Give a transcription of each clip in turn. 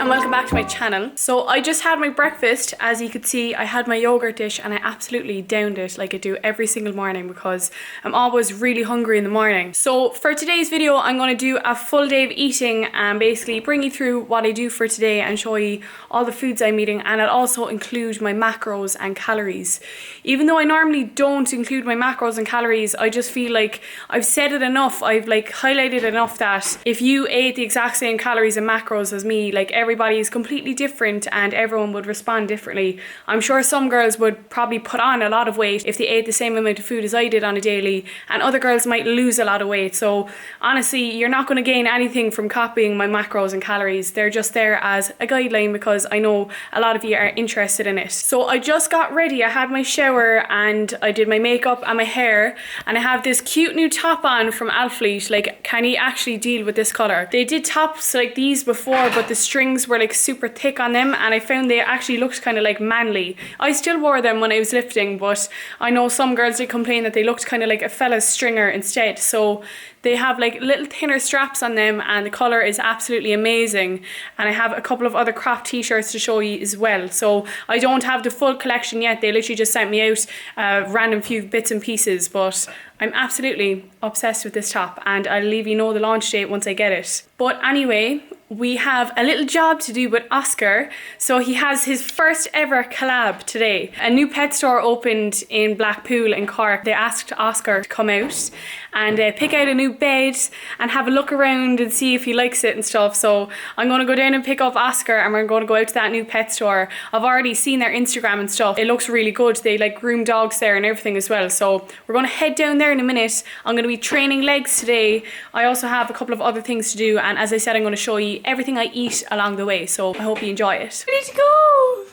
and welcome back to my channel. So I just had my breakfast. As you could see, I had my yogurt dish and I absolutely downed it like I do every single morning because I'm always really hungry in the morning. So for today's video, I'm going to do a full day of eating and basically bring you through what I do for today and show you all the foods I'm eating, and I'll also include my macros and calories. Even though I normally don't include my macros and calories, I just feel like I've said it enough, I've like highlighted enough that if you ate the exact same calories and macros as me, like everybody is completely different and everyone would respond differently. I'm sure some girls would probably put on a lot of weight if they ate the same amount of food as I did on a daily, and other girls might lose a lot of weight. So honestly, you're not going to gain anything from copying my macros and calories. They're just there as a guideline because I know a lot of you are interested in it. So I just got ready. I had my shower and I did my makeup and my hair, and I have this cute new top on from Alfleet. Like, can you actually deal with this colour? They did tops like these before, but the strings were like super thick on them and I found they actually looked kind of like manly. I still wore them when I was lifting, but I know some girls did complain that they looked kind of like a fella's stringer instead. So they have like little thinner straps on them and the colour is absolutely amazing. And I have a couple of other crop t-shirts to show you as well. So I don't have the full collection yet. They literally just sent me out random few bits and pieces, but I'm absolutely obsessed with this top and I'll leave you know the launch date once I get it. But anyway, we have a little job to do with Oscar. So he has his first ever collab today. A new pet store opened in Blackpool in Cork. They asked Oscar to come out and pick out a new bed and have a look around and see if he likes it and stuff. So I'm going to go down and pick up Oscar and we're going to go out to that new pet store. I've already seen their Instagram and stuff. It looks really good. They like groom dogs there and everything as well. So we're going to head down there in a minute. I'm going to be training legs today. I also have a couple of other things to do, and as I said, I'm going to show you everything I eat along the way. So I hope you enjoy it. We need to go!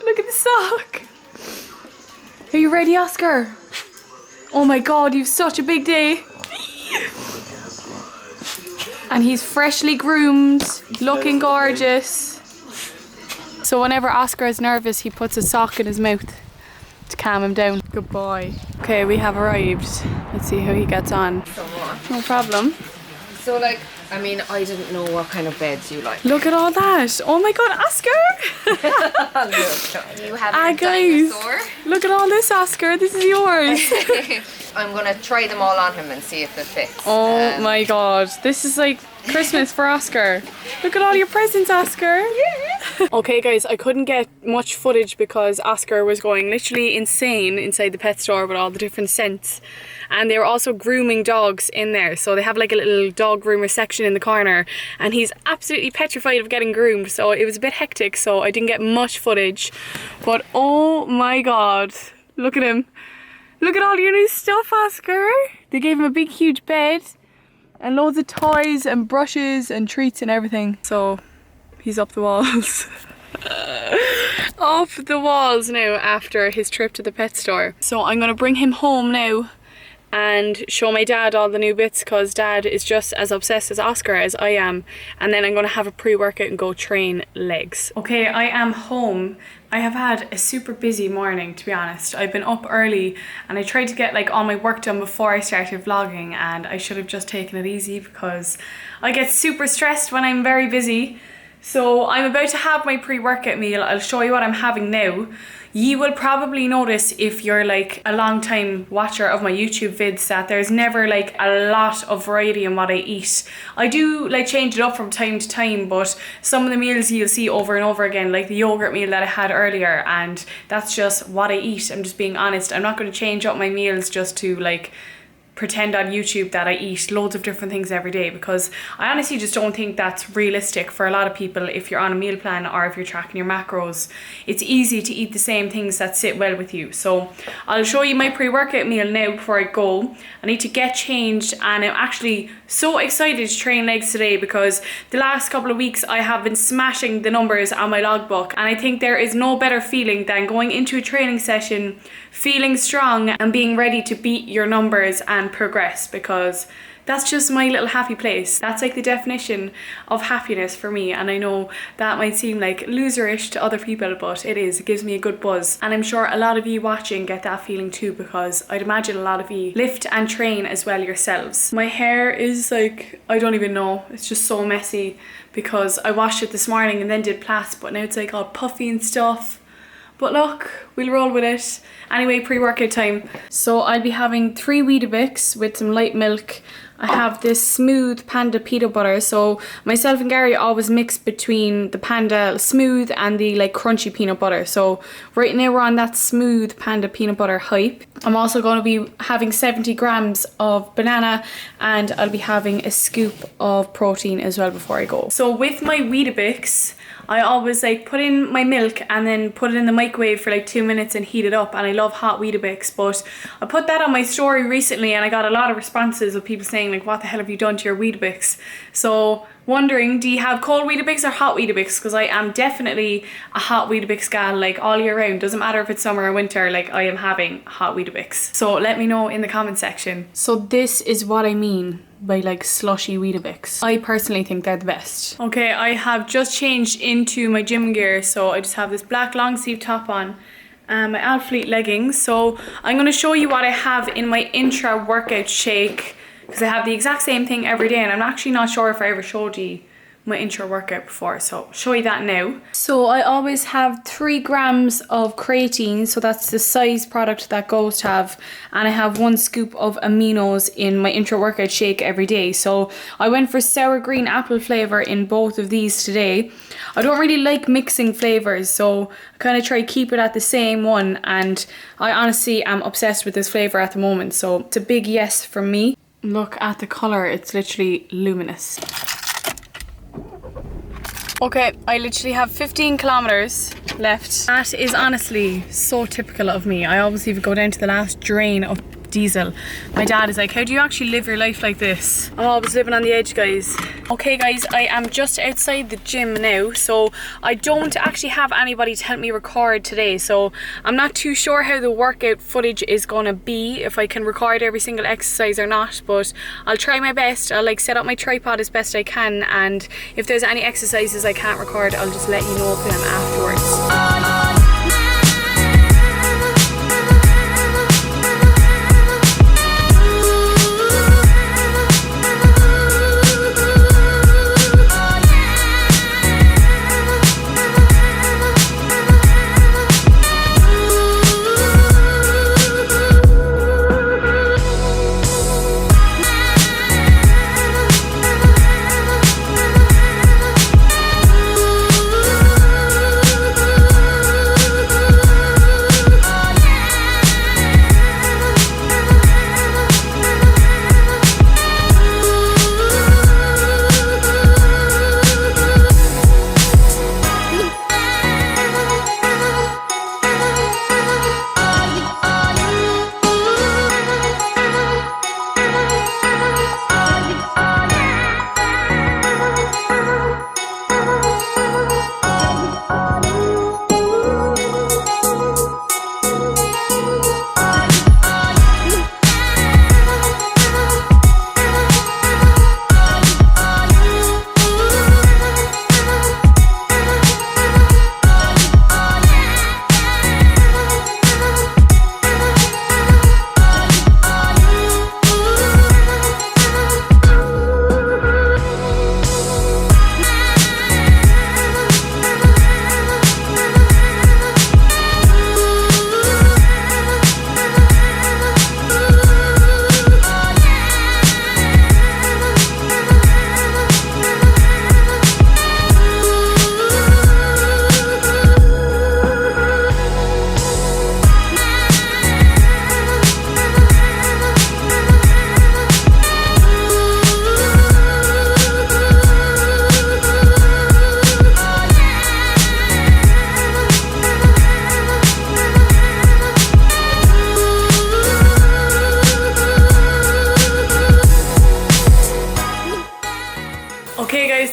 Look at the sock! Are you ready, Oscar? Oh my god, you've such a big day. And he's freshly groomed, looking gorgeous. So whenever Oscar is nervous, he puts a sock in his mouth to calm him down. Good boy. Okay, we have arrived. Let's see how he gets on. No problem. So like, I mean, I didn't know what kind of beds you like. Look at all that. Oh my god, Oscar! Look, you have a dinosaur. Look at all this, Oscar. This is yours. I'm gonna try them all on him and see if it fits. Oh my god. This is like Christmas for Oscar. Look at all your presents, Oscar. Yeah. Okay guys, I couldn't get much footage because Oscar was going literally insane inside the pet store with all the different scents. And they were also grooming dogs in there. So they have like a little dog groomer section in the corner and he's absolutely petrified of getting groomed. So it was a bit hectic, so I didn't get much footage. But oh my god, look at him. Look at all your new stuff, Oscar. They gave him a big huge bed and loads of toys and brushes and treats and everything. So he's up the walls. Up the walls now after his trip to the pet store. So I'm gonna bring him home now and show my dad all the new bits because dad is just as obsessed as Oscar as I am, and then I'm going to have a pre-workout and go train legs. Okay, I am home. I have had a super busy morning, to be honest. I've been up early and I tried to get like all my work done before I started vlogging, and I should have just taken it easy because I get super stressed when I'm very busy. So I'm about to have my pre-workout meal. I'll show you what I'm having now. You will probably notice if you're like a long time watcher of my YouTube vids that there's never like a lot of variety in what I eat. I do like change it up from time to time, but some of the meals you'll see over and over again, like the yogurt meal that I had earlier, and that's just what I eat. I'm just being honest. I'm not going to change up my meals just to like pretend on YouTube that I eat loads of different things every day, because I honestly just don't think that's realistic for a lot of people. If you're on a meal plan or if you're tracking your macros, it's easy to eat the same things that sit well with you. So I'll show you my pre-workout meal now before I go. I need to get changed and I'm actually so excited to train legs today because the last couple of weeks I have been smashing the numbers on my logbook, and I think there is no better feeling than going into a training session feeling strong and being ready to beat your numbers and and progress, because that's just my little happy place. That's like the definition of happiness for me, and I know that might seem like loserish to other people, but it is. It gives me a good buzz, and I'm sure a lot of you watching get that feeling too, because I'd imagine a lot of you lift and train as well yourselves. My hair is like, I don't even know, it's just so messy because I washed it this morning and then did plaits, but now it's like all puffy and stuff. But look, we'll roll with it. Anyway, pre-workout time. So I'll be having 3 Weetabix with some light milk. I have this smooth Panda peanut butter. So myself and Gary always mix between the Panda smooth and the like crunchy peanut butter. So right now we're on that smooth Panda peanut butter hype. I'm also going to be having 70 grams of banana, and I'll be having a scoop of protein as well before I go. So with my Weetabix, I always like put in my milk and then put it in the microwave for like 2 minutes and heat it up, and I love hot Weetabix. But I put that on my story recently and I got a lot of responses of people saying like, what the hell have you done to your Weetabix? So wondering, do you have cold Weetabix or hot Weetabix? Because I am definitely a hot Weetabix gal, like all year round. Doesn't matter if it's summer or winter, like I am having hot Weetabix. So let me know in the comment section. So this is what I mean by like slushy Weetabix. I personally think they're the best. Okay, I have just changed into my gym gear, so I just have this black long sleeve top on and my athlete leggings. So I'm going to show you what I have in my intra workout shake, because I have the exact same thing every day, and I'm actually not sure if I ever showed you my intra workout before, so I'll show you that now. So I always have 3 grams of creatine, so that's the size product that Ghost have, and I have 1 scoop of aminos in my intra workout shake every day. So I went for sour green apple flavour in both of these today. I don't really like mixing flavours, so I kind of try to keep it at the same one, and I honestly am obsessed with this flavour at the moment, so it's a big yes from me. Look at the colour, it's literally luminous. Okay, I literally have 15 kilometers left. That is honestly so typical of me. I always even go down to the last drain of diesel. My dad is like, how do you actually live your life like this? I'm always living on the edge, guys. Okay guys, I am just outside the gym now, so I don't actually have anybody to help me record today, so I'm not too sure how the workout footage is gonna be, if I can record every single exercise or not, but I'll try my best. I'll like set up my tripod as best I can, and if there's any exercises I can't record, I'll just let you know of them afterwards.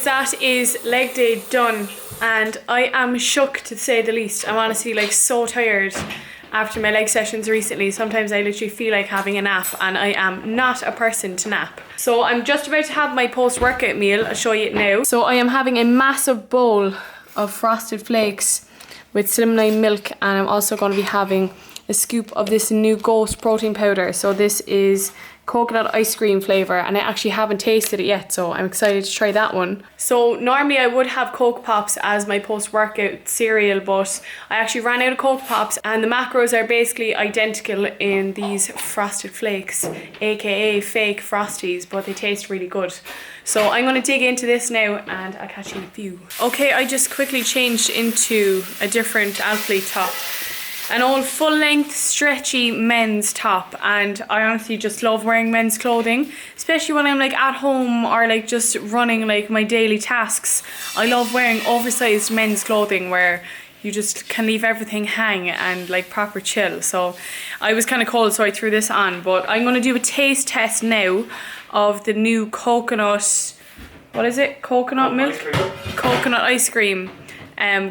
That is leg day done, and I am shook to say the least. I'm honestly like so tired. after my leg sessions recently. Sometimes I literally feel like having a nap, and I am not a person to nap. So I'm just about to have my post-workout meal. I'll show you it now. So I am having a massive bowl of Frosted Flakes with slimline milk, and I'm also going to be having a scoop of this new Ghost protein powder. So this is coconut ice cream flavour, and I actually haven't tasted it yet, so I'm excited to try that one. So normally I would have Coke Pops as my post-workout cereal, but I actually ran out of Coke Pops, and the macros are basically identical in these Frosted Flakes, aka fake Frosties, but they taste really good. So I'm going to dig into this now and I'll catch you in a few. Okay, I just quickly changed into a different athlete top. An old full-length stretchy men's top, and I honestly just love wearing men's clothing, especially when I'm like at home or like just running like my daily tasks. I love wearing oversized men's clothing where you just can leave everything hang and like proper chill. So I was kind of cold, so I threw this on, but I'm going to do a taste test now of the new coconut, what is it? Coconut milk? Coconut ice cream,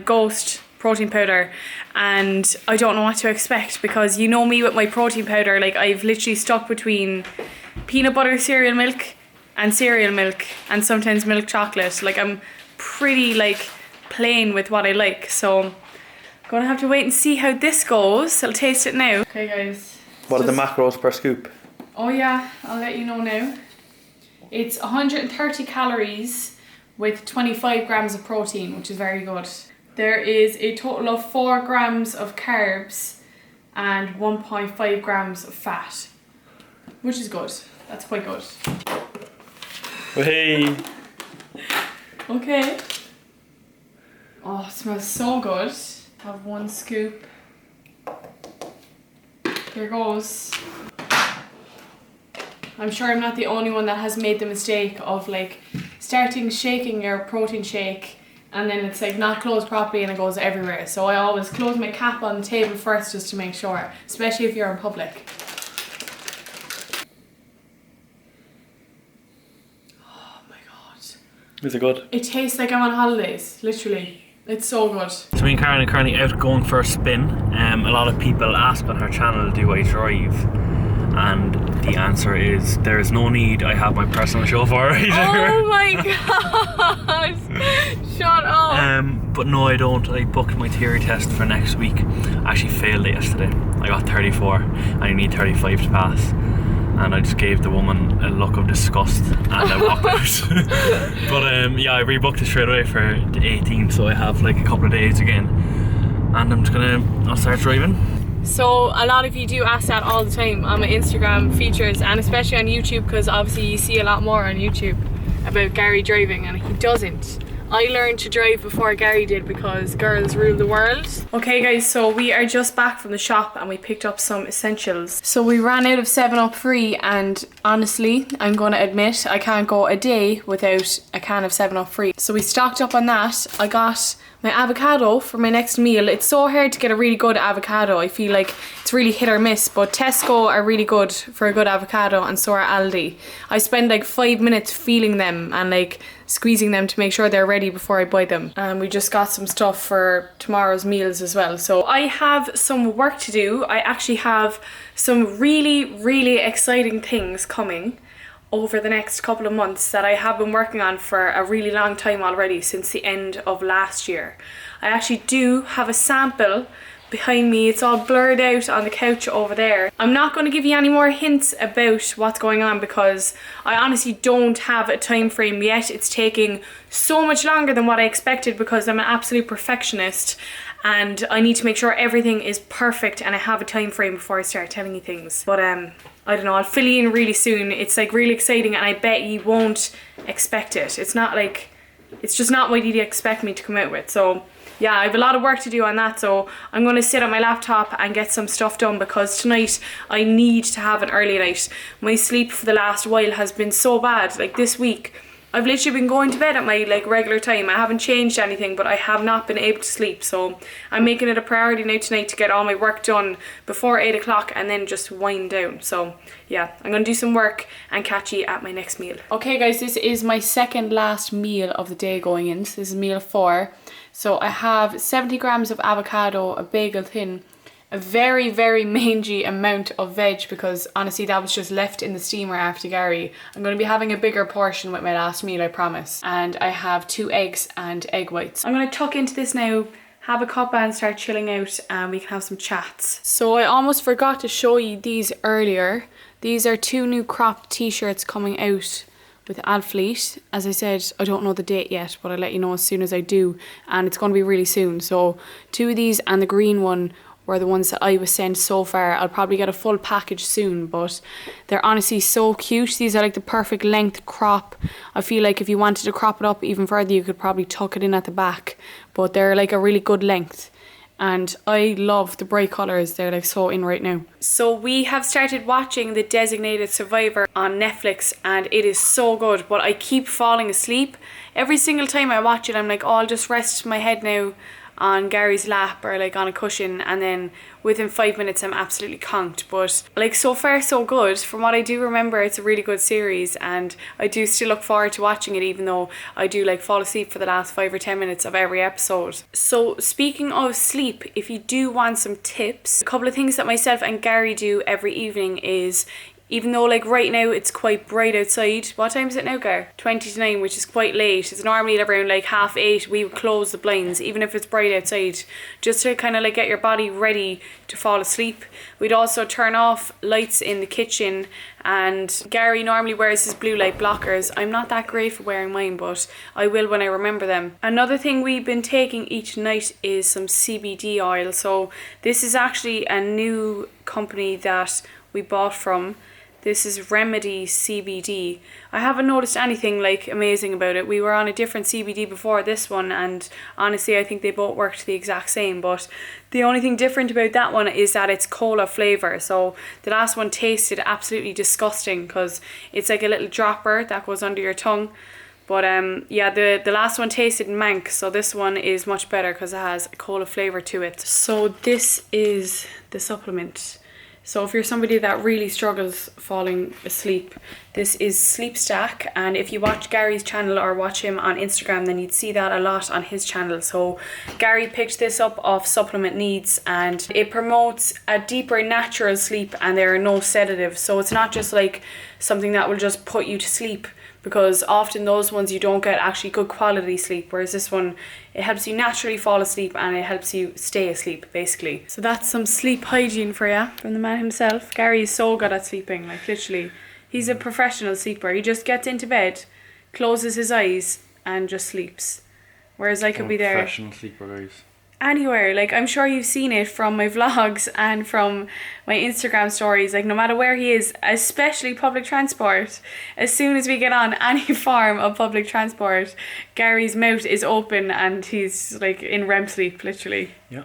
Ghost protein powder, and I don't know what to expect, because you know me with my protein powder, like I've literally stuck between peanut butter cereal milk and sometimes milk chocolate. Like I'm pretty like plain with what I like, so I'm gonna have to wait and see how this goes. I'll taste it now. Okay guys, what are the macros per scoop? Oh yeah, I'll let you know now. It's 130 calories with 25 grams of protein, which is very good. There is a total of 4 grams of carbs and 1.5 grams of fat, which is good. That's quite good. Hey. Okay. Oh, it smells so good. Have one scoop. Here goes. I'm sure I'm not the only one that has made the mistake of like starting shaking your protein shake, and then it's like not closed properly and it goes everywhere. So I always close my cap on the table first just to make sure, especially if you're in public. Oh my god. Is it good? It tastes like I'm on holidays, literally. It's so good. So me and Karen are currently out going for a spin. A lot of people ask on her channel, do I drive? And the answer is there is no need. I have my personal chauffeur either. Oh my god! Shut up! But no, I don't. I booked my theory test for next week. I actually failed it yesterday. I got 34 and you need 35 to pass. And I just gave the woman a look of disgust and I walked out. But yeah, I rebooked it straight away for the 18th, so I have like a couple of days again. And I'll start driving. So a lot of you do ask that all the time on my Instagram features, and especially on YouTube, because obviously you see a lot more on YouTube about Gary driving, and he doesn't. I learned to drive before Gary did because girls rule the world. Okay guys, so we are just back from the shop and we picked up some essentials. So we ran out of 7up Free, and honestly, I'm going to admit I can't go a day without a can of 7up Free. So we stocked up on that. I got my avocado for my next meal. It's so hard to get a really good avocado. I feel like it's really hit or miss, but Tesco are really good for a good avocado, and so are Aldi. I spend like 5 minutes feeling them and like squeezing them to make sure they're ready before I buy them. And we just got some stuff for tomorrow's meals as well. So I have some work to do. I actually have some really exciting things coming over the next couple of months that I have been working on for a really long time already, since the end of last year. I actually do have a sample behind me. It's all blurred out on the couch over there. I'm not going to give you any more hints about what's going on because I honestly don't have a time frame yet. It's taking so much longer than what I expected because I'm an absolute perfectionist and I need to make sure everything is perfect and I have a time frame before I start telling you things. But I don't know, I'll fill you in really soon. It's like really exciting and I bet you won't expect it. It's just not what you'd expect me to come out with. So yeah, I have a lot of work to do on that, so I'm going to sit on my laptop and get some stuff done because tonight I need to have an early night. My sleep for the last while has been so bad. Like this week, I've literally been going to bed at my like regular time. I haven't changed anything, but I have not been able to sleep. So I'm making it a priority now tonight to get all my work done before 8 o'clock and then just wind down. So yeah, I'm going to do some work and catch you at my next meal. Okay guys, this is my second last meal of the day going in. So this is meal 4. So I have 70 grams of avocado, a bagel thin, a very, very mangy amount of veg because honestly that was just left in the steamer after Gary. I'm going to be having a bigger portion with my last meal, I promise. And I have 2 eggs and egg whites. I'm going to tuck into this now, have a cuppa and start chilling out, and we can have some chats. So I almost forgot to show you these earlier. These are 2 new cropped t-shirts coming out with Adfleet. As I said, I don't know the date yet, but I'll let you know as soon as I do, and it's going to be really soon. So 2 of these and the green one were the ones that I was sent so far. I'll probably get a full package soon, but they're honestly so cute. These are like the perfect length crop. I feel like if you wanted to crop it up even further, you could probably tuck it in at the back, but they're like a really good length. And I love the bright colours, they're like so in right now. So we have started watching The Designated Survivor on Netflix and it is so good, but I keep falling asleep. Every single time I watch it I'm like, oh, I'll just rest my head now on Gary's lap or like on a cushion, and then within 5 minutes I'm absolutely conked. But like so far so good. From what I do remember, it's a really good series and I do still look forward to watching it, even though I do like fall asleep for the last 5 or 10 minutes of every episode. So speaking of sleep, if you do want some tips, a couple of things that myself and Gary do every evening is, even though like right now it's quite bright outside. What time is it now, Gar? 20 to 9, which is quite late. It's normally around like 8:30 we would close the blinds, even if it's bright outside, just to kind of like get your body ready to fall asleep. We'd also turn off lights in the kitchen, and Gary normally wears his blue light blockers. I'm not that great for wearing mine, but I will when I remember them. Another thing we've been taking each night is some CBD oil. So this is actually a new company that we bought from. This is Remedy CBD. I haven't noticed anything like amazing about it. We were on a different CBD before this one, and honestly I think they both worked the exact same, but the only thing different about that one is that it's cola flavour. So the last one tasted absolutely disgusting because it's like a little dropper that goes under your tongue. But yeah, the last one tasted mank, so this one is much better because it has a cola flavour to it. So this is the supplement. So if you're somebody that really struggles falling asleep, this is Sleep Stack, and if you watch Gary's channel or watch him on Instagram, then you'd see that a lot on his channel. So Gary picked this up off Supplement Needs, and it promotes a deeper natural sleep, and there are no sedatives. So it's not just like something that will just put you to sleep, because often those ones you don't get actually good quality sleep, whereas this one, it helps you naturally fall asleep and it helps you stay asleep basically. So that's some sleep hygiene for you from the man himself. Gary is so good at sleeping, like literally he's a professional sleeper. He just gets into bed, closes his eyes and just sleeps, whereas I could be there Professional sleeper, guys. anywhere. Like I'm sure you've seen it from my vlogs and from my Instagram stories, like no matter where he is, especially public transport, as soon as we get on any form of public transport, Gary's mouth is open and he's like in REM sleep literally. Yeah.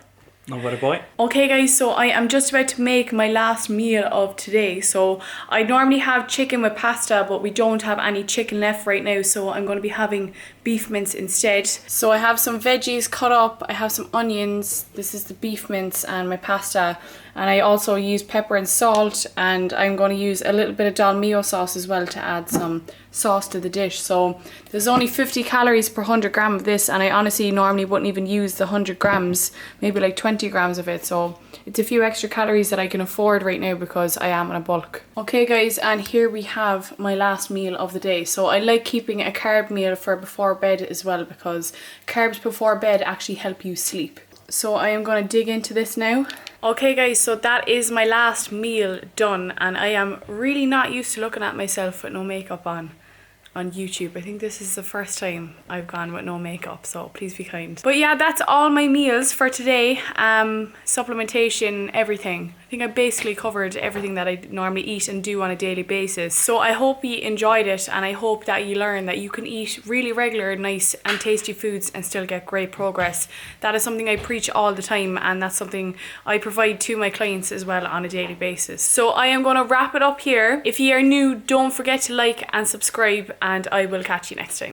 No better boy. Okay guys, so I am just about to make my last meal of today. So I normally have chicken with pasta, but we don't have any chicken left right now, so I'm going to be having beef mince instead. So I have some veggies cut up, I have some onions, this is the beef mince and my pasta, and I also use pepper and salt, and I'm going to use a little bit of Dalmio sauce as well to add some sauce to the dish. So there's only 50 calories per 100 gram of this, and I honestly normally wouldn't even use the 100 grams, maybe like 20 grams of it. So it's a few extra calories that I can afford right now because I am in a bulk. Okay guys, and here we have my last meal of the day. So I like keeping a carb meal for before bed as well, because carbs before bed actually help you sleep. So I am going to dig into this now. Okay guys, so that is my last meal done, and I am really not used to looking at myself with no makeup on YouTube. I think this is the first time I've gone with no makeup, so please be kind. But yeah, that's all my meals for today. Supplementation, everything. I think I basically covered everything that I normally eat and do on a daily basis. So I hope you enjoyed it, and I hope that you learn that you can eat really regular, nice and tasty foods and still get great progress. That is something I preach all the time, and that's something I provide to my clients as well on a daily basis. So I am going to wrap it up here. If you are new, don't forget to like and subscribe, and I will catch you next time.